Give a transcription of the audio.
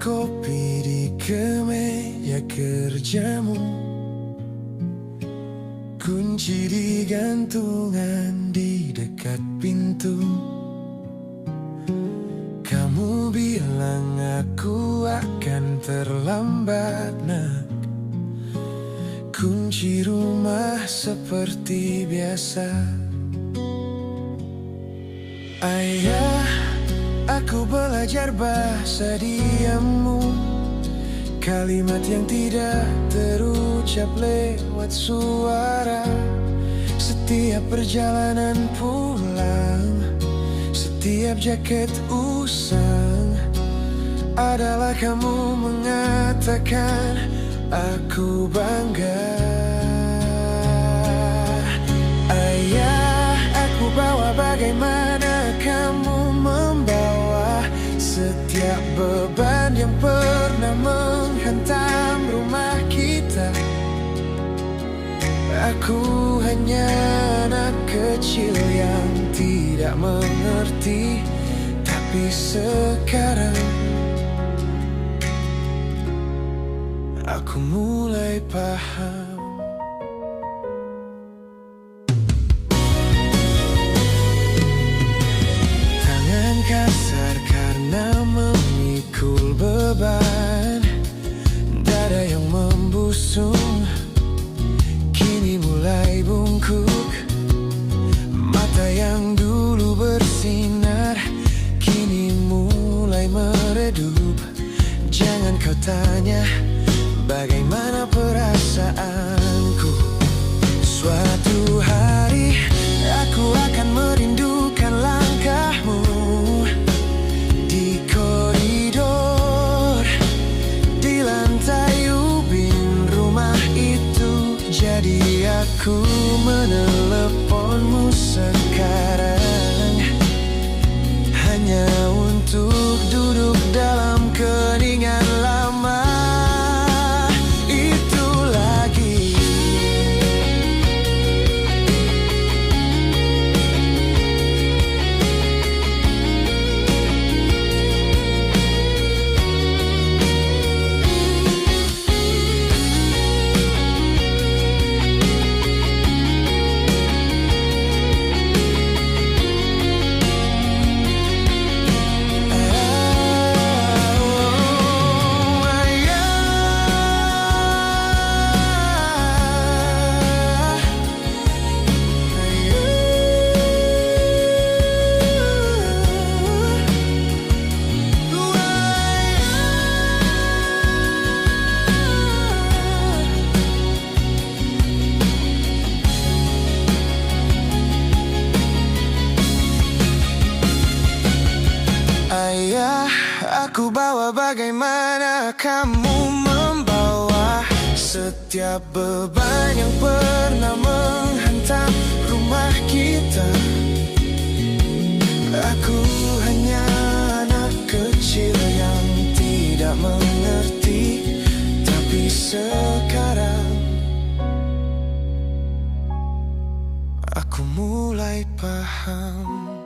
kopi di kemeja kerjamu, kunci digantungan di dekat pintu. Kamu bilang aku akan terlambat, nak. Kunci rumah seperti biasa. Ayah, aku belajar bahasa diammu, kalimat yang tidak terucap lewat suara. Setiap perjalanan pulang, setiap jaket usang, adalah kamu mengatakan aku bangga. Ayah, aku bawa bagaimana kamu membawa setiap beban yang pernah menghantam rumah kita. Aku hanya anak kecil yang tidak mengerti, tapi sekarang aku mulai paham. Tangan kasar karena memikul beban, dada yang membusung kini mulai bungkuk. Mata yang dulu bersinar kini mulai meredup. Jangan kau tanya bagaimana perasaanku. Suatu hari aku akan merindukan langkahmu di koridor, di lantai ubin rumah itu. Jadi aku meneleponmu sekarang, hanya untuk duduk dalam keningan lama. Ayah, aku bawa bagaimana kamu membawa setiap beban yang pernah menghantam rumah kita. Aku hanya anak kecil yang tidak mengerti, tapi sekarang aku mulai paham.